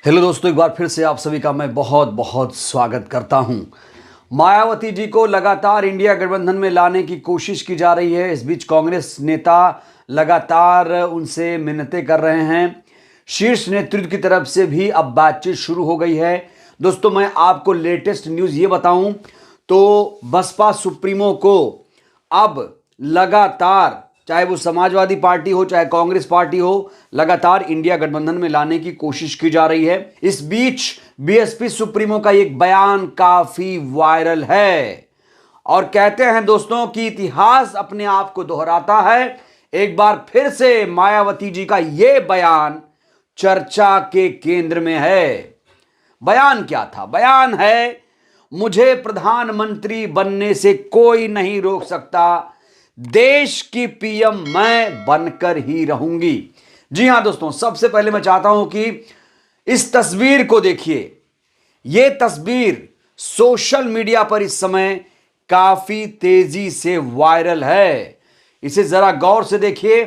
Hello दोस्तों, एक बार फिर से आप सभी का मैं बहुत बहुत स्वागत करता हूं। मायावती जी को लगातार इंडिया गठबंधन में लाने की कोशिश की जा रही है। इस बीच कांग्रेस नेता लगातार उनसे मिन्नतें कर रहे हैं। शीर्ष नेतृत्व की तरफ से भी अब बातचीत शुरू हो गई है। दोस्तों, मैं आपको लेटेस्ट न्यूज़ ये बताऊं तो बसपा सुप्रीमो को अब लगातार, चाहे वो समाजवादी पार्टी हो चाहे कांग्रेस पार्टी हो, लगातार इंडिया गठबंधन में लाने की कोशिश की जा रही है। इस बीच बीएसपी सुप्रीमो का एक बयान काफी वायरल है और कहते हैं दोस्तों कि इतिहास अपने आप को दोहराता है। एक बार फिर से मायावती जी का यह बयान चर्चा के केंद्र में है। बयान क्या था? बयान है, मुझे प्रधानमंत्री बनने से कोई नहीं रोक सकता, देश की पीएम मैं बनकर ही रहूंगी। जी हां दोस्तों, सबसे पहले मैं चाहता हूं कि इस तस्वीर को देखिए। यह तस्वीर सोशल मीडिया पर इस समय काफी तेजी से वायरल है। इसे जरा गौर से देखिए।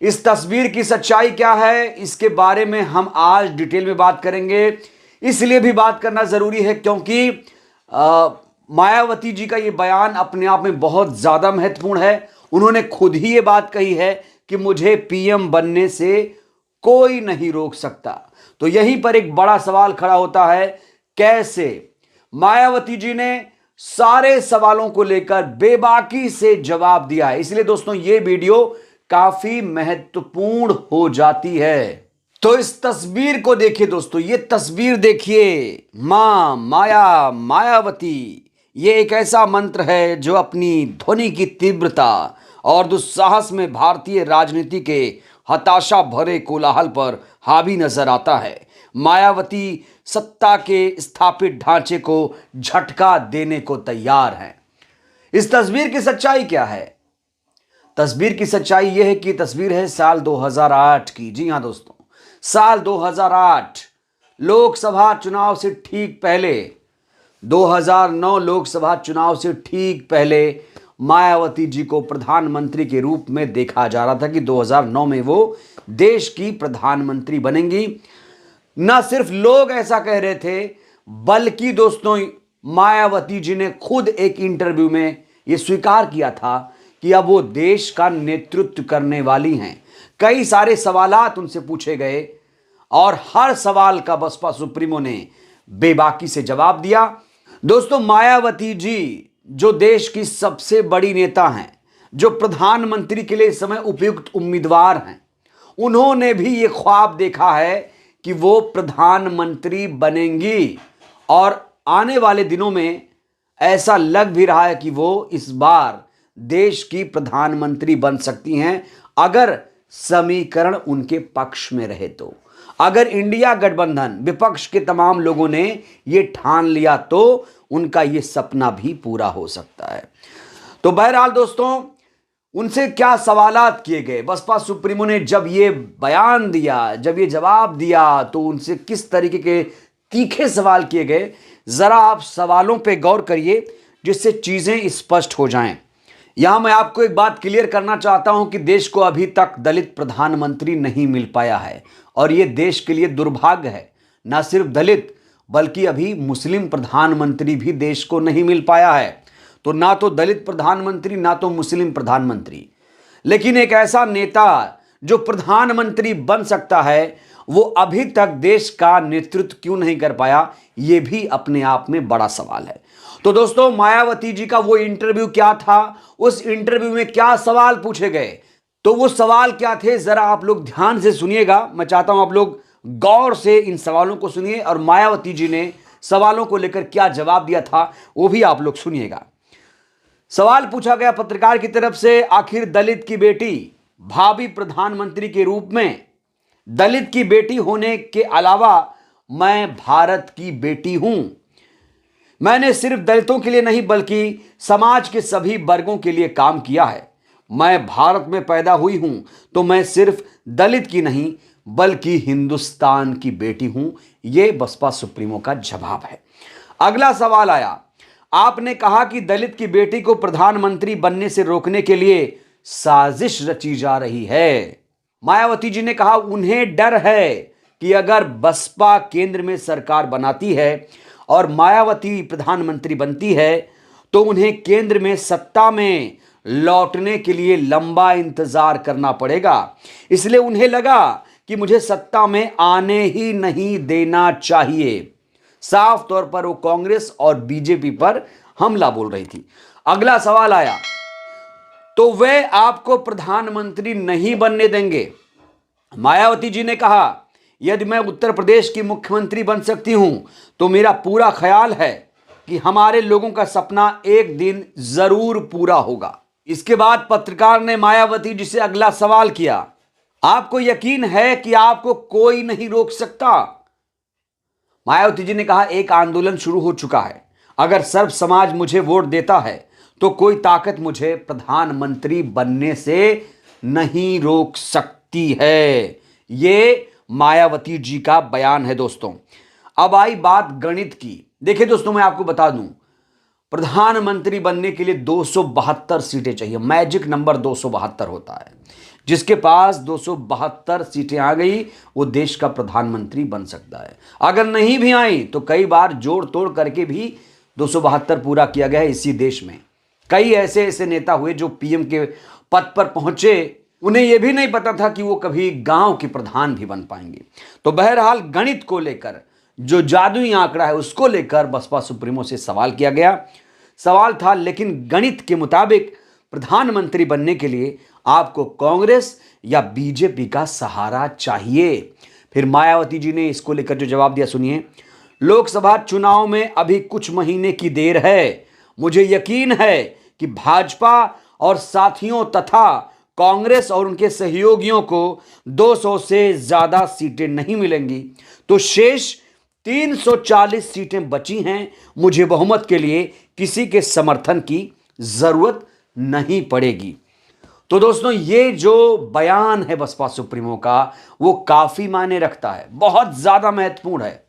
इस तस्वीर की सच्चाई क्या है, इसके बारे में हम आज डिटेल में बात करेंगे। इसलिए भी बात करना जरूरी है क्योंकि मायावती जी का यह बयान अपने आप में बहुत ज्यादा महत्वपूर्ण है। उन्होंने खुद ही ये बात कही है कि मुझे पीएम बनने से कोई नहीं रोक सकता। तो यहीं पर एक बड़ा सवाल खड़ा होता है, कैसे मायावती जी ने सारे सवालों को लेकर बेबाकी से जवाब दिया है। इसलिए दोस्तों ये वीडियो काफी महत्वपूर्ण हो जाती है। तो इस तस्वीर को देखिए दोस्तों, ये तस्वीर देखिए। मायावती, ये एक ऐसा मंत्र है जो अपनी ध्वनि की तीव्रता और दुस्साहस में भारतीय राजनीति के हताशा भरे कोलाहल पर हावी नजर आता है। मायावती सत्ता के स्थापित ढांचे को झटका देने को तैयार हैं। इस तस्वीर की सच्चाई क्या है? तस्वीर की सच्चाई यह है कि तस्वीर है साल 2008 की। जी हां दोस्तों, साल 2008 लोकसभा चुनाव से ठीक पहले, 2009 लोकसभा चुनाव से ठीक पहले मायावती जी को प्रधानमंत्री के रूप में देखा जा रहा था कि 2009 में वो देश की प्रधानमंत्री बनेंगी। न सिर्फ लोग ऐसा कह रहे थे, बल्कि दोस्तों मायावती जी ने खुद एक इंटरव्यू में ये स्वीकार किया था कि अब वो देश का नेतृत्व करने वाली हैं। कई सारे सवालात उनसे पूछे गए और हर सवाल का बसपा सुप्रीमो ने बेबाकी से जवाब दिया। दोस्तों, मायावती जी जो देश की सबसे बड़ी नेता हैं, जो प्रधानमंत्री के लिए इस समय उपयुक्त उम्मीदवार हैं, उन्होंने भी ये ख्वाब देखा है कि वो प्रधानमंत्री बनेंगी और आने वाले दिनों में ऐसा लग भी रहा है कि वो इस बार देश की प्रधानमंत्री बन सकती हैं, अगर समीकरण उनके पक्ष में रहे तो। अगर इंडिया गठबंधन विपक्ष के तमाम लोगों ने यह ठान लिया तो उनका यह सपना भी पूरा हो सकता है। तो बहरहाल दोस्तों, उनसे क्या सवालात किए गए, बसपा सुप्रीमो ने जब ये बयान दिया, जब ये जवाब दिया, तो उनसे किस तरीके के तीखे सवाल किए गए, जरा आप सवालों पे गौर करिए जिससे चीजें स्पष्ट हो जाएं। यहां मैं आपको एक बात क्लियर करना चाहता हूं कि देश को अभी तक दलित प्रधानमंत्री नहीं मिल पाया है और यह देश के लिए दुर्भाग्य है। ना सिर्फ दलित बल्कि अभी मुस्लिम प्रधानमंत्री भी देश को नहीं मिल पाया है। तो ना तो दलित प्रधानमंत्री, ना तो मुस्लिम प्रधानमंत्री, लेकिन एक ऐसा नेता जो प्रधानमंत्री बन सकता है, वो अभी तक देश का नेतृत्व क्यों नहीं कर पाया, यह भी अपने आप में बड़ा सवाल है। तो दोस्तों, मायावती जी का वो इंटरव्यू क्या था, उस इंटरव्यू में क्या सवाल पूछे गए, तो वो सवाल क्या थे, जरा आप लोग ध्यान से सुनिएगा। मैं चाहता हूं आप लोग गौर से इन सवालों को सुनिए और मायावती जी ने सवालों को लेकर क्या जवाब दिया था वो भी आप लोग सुनिएगा। सवाल पूछा गया पत्रकार की तरफ से, आखिर दलित की बेटी भावी प्रधानमंत्री के रूप में, दलित की बेटी होने के अलावा मैं भारत की बेटी हूं। मैंने सिर्फ दलितों के लिए नहीं बल्कि समाज के सभी वर्गों के लिए काम किया है। मैं भारत में पैदा हुई हूं तो मैं सिर्फ दलित की नहीं बल्कि हिंदुस्तान की बेटी हूं। यह बसपा सुप्रीमो का जवाब है। अगला सवाल आया, आपने कहा कि दलित की बेटी को प्रधानमंत्री बनने से रोकने के लिए साजिश रची जा रही है। मायावती जी ने कहा उन्हें डर है कि अगर बसपा केंद्र में सरकार बनाती है और मायावती प्रधानमंत्री बनती है तो उन्हें केंद्र में सत्ता में लौटने के लिए लंबा इंतजार करना पड़ेगा। इसलिए उन्हें लगा कि मुझे सत्ता में आने ही नहीं देना चाहिए। साफ तौर पर वो कांग्रेस और बीजेपी पर हमला बोल रही थी। अगला सवाल आया तो वे आपको प्रधानमंत्री नहीं बनने देंगे। मायावती जी ने कहा, यदि मैं उत्तर प्रदेश की मुख्यमंत्री बन सकती हूं तो मेरा पूरा ख्याल है कि हमारे लोगों का सपना एक दिन जरूर पूरा होगा। इसके बाद पत्रकार ने मायावती जी से अगला सवाल किया, आपको यकीन है कि आपको कोई नहीं रोक सकता? मायावती जी ने कहा, एक आंदोलन शुरू हो चुका है। अगर सर्व समाज मुझे वोट देता है तो कोई ताकत मुझे प्रधानमंत्री बनने से नहीं रोक सकती है। ये मायावती जी का बयान है दोस्तों। अब आई बात गणित की। देखिए दोस्तों, मैं आपको बता दूं, प्रधानमंत्री बनने के लिए 272 सीटें चाहिए। मैजिक नंबर 272 होता है। जिसके पास 272 सीटें आ गई वो देश का प्रधानमंत्री बन सकता है। अगर नहीं भी आई तो कई बार जोड़ तोड़ करके भी 272 पूरा किया गया है इसी देश में। कई ऐसे ऐसे नेता हुए जो पीएम के पद पर पहुंचे, उन्हें यह भी नहीं पता था कि वो कभी गांव के प्रधान भी बन पाएंगे। तो बहरहाल गणित को लेकर जो जादुई आंकड़ा है उसको लेकर बसपा सुप्रीमो से सवाल किया गया। सवाल था, लेकिन गणित के मुताबिक प्रधानमंत्री बनने के लिए आपको कांग्रेस या बीजेपी का सहारा चाहिए। फिर मायावती जी ने इसको लेकर जो जवाब दिया सुनिए, लोकसभा चुनाव में अभी कुछ महीने की देर है। मुझे यकीन है कि भाजपा और साथियों तथा कांग्रेस और उनके सहयोगियों को 200 से ज्यादा सीटें नहीं मिलेंगी, तो शेष 340 सीटें बची हैं। मुझे बहुमत के लिए किसी के समर्थन की जरूरत नहीं पड़ेगी। तो दोस्तों, ये जो बयान है बसपा सुप्रीमो का वो काफी मायने रखता है, बहुत ज्यादा महत्वपूर्ण है,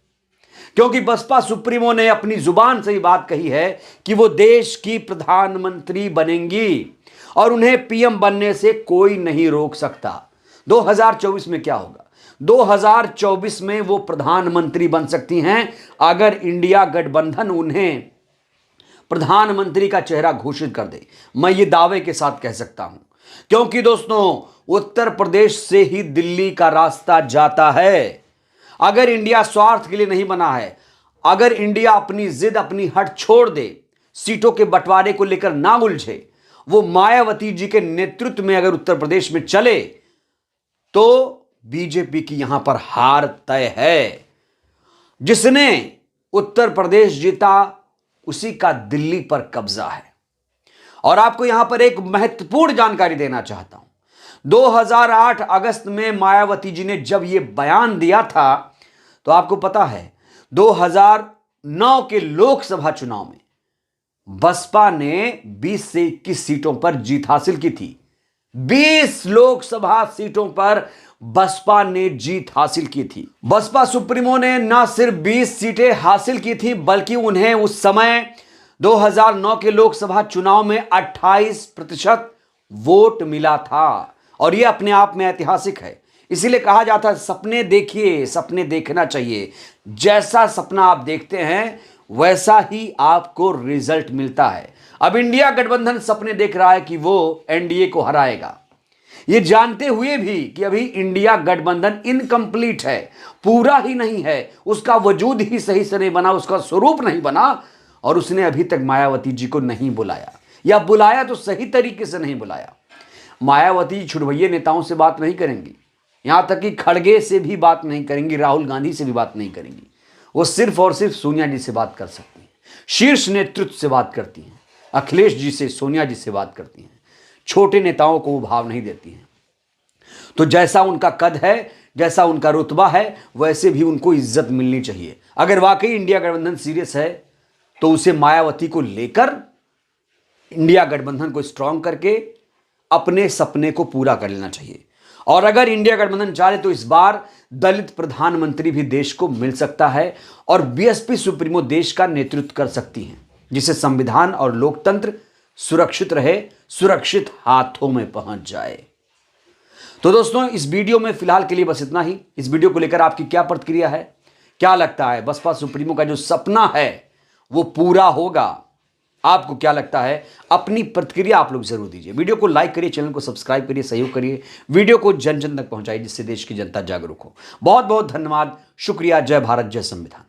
क्योंकि बसपा सुप्रीमो ने अपनी जुबान से ही बात कही है कि वो देश की प्रधानमंत्री बनेंगी और उन्हें पीएम बनने से कोई नहीं रोक सकता। 2024 में क्या होगा? 2024 में वो प्रधानमंत्री बन सकती हैं अगर इंडिया गठबंधन उन्हें प्रधानमंत्री का चेहरा घोषित कर दे। मैं ये दावे के साथ कह सकता हूं, क्योंकि दोस्तों उत्तर प्रदेश से ही दिल्ली का रास्ता जाता है। अगर इंडिया स्वार्थ के लिए नहीं बना है, अगर इंडिया अपनी जिद अपनी हट छोड़ दे, सीटों के बंटवारे को लेकर ना उलझे, वो मायावती जी के नेतृत्व में अगर उत्तर प्रदेश में चले तो बीजेपी की यहां पर हार तय है। जिसने उत्तर प्रदेश जीता उसी का दिल्ली पर कब्जा है। और आपको यहां पर एक महत्वपूर्ण जानकारी देना चाहता हूं। 2008 अगस्त में मायावती जी ने जब यह बयान दिया था तो आपको पता है 2009 के लोकसभा चुनाव में बसपा ने 20 से 21 सीटों पर जीत हासिल की थी। 20 लोकसभा सीटों पर बसपा ने जीत हासिल की थी। बसपा सुप्रीमो ने न सिर्फ 20 सीटें हासिल की थी बल्कि उन्हें उस समय 2009 के लोकसभा चुनाव में 28% वोट मिला था और यह अपने आप में ऐतिहासिक है। इसीलिए कहा जाता है सपने देखिए, सपने देखना चाहिए। जैसा सपना आप देखते हैं वैसा ही आपको रिजल्ट मिलता है। अब इंडिया गठबंधन सपने देख रहा है कि वो एनडीए को हराएगा, ये जानते हुए भी कि अभी इंडिया गठबंधन इनकम्प्लीट है, पूरा ही नहीं है, उसका वजूद ही सही से नहीं बना, उसका स्वरूप नहीं बना और उसने अभी तक मायावती जी को नहीं बुलाया, या बुलाया तो सही तरीके से नहीं बुलाया। मायावती छुड़भैये नेताओं से बात नहीं करेंगी, यहां तक कि खड़गे से भी बात नहीं करेंगी, राहुल गांधी से भी बात नहीं करेंगी। वो सिर्फ और सिर्फ सोनिया जी से बात कर सकती हैं, शीर्ष नेतृत्व से बात करती हैं, अखिलेश जी से, सोनिया जी से बात करती हैं। छोटे नेताओं को वो भाव नहीं देती हैं। तो जैसा उनका कद है, जैसा उनका रुतबा है, वैसे भी उनको इज्जत मिलनी चाहिए। अगर वाकई इंडिया गठबंधन सीरियस है तो उसे मायावती को लेकर इंडिया गठबंधन को स्ट्रांग करके अपने सपने को पूरा कर लेना चाहिए। और अगर इंडिया गठबंधन चाहे तो इस बार दलित प्रधानमंत्री भी देश को मिल सकता है और बीएसपी सुप्रीमो देश का नेतृत्व कर सकती हैं, जिससे संविधान और लोकतंत्र सुरक्षित रहे, सुरक्षित हाथों में पहुंच जाए। तो दोस्तों, इस वीडियो में फिलहाल के लिए बस इतना ही। इस वीडियो को लेकर आपकी क्या प्रतिक्रिया है? क्या लगता है बसपा सुप्रीमो का जो सपना है वो पूरा होगा? आपको क्या लगता है? अपनी प्रतिक्रिया आप लोग जरूर दीजिए। वीडियो को लाइक करिए, चैनल को सब्सक्राइब करिए, सहयोग करिए, वीडियो को जन जन तक पहुंचाइए जिससे देश की जनता जागरूक हो। बहुत बहुत धन्यवाद, शुक्रिया। जय भारत, जय संविधान।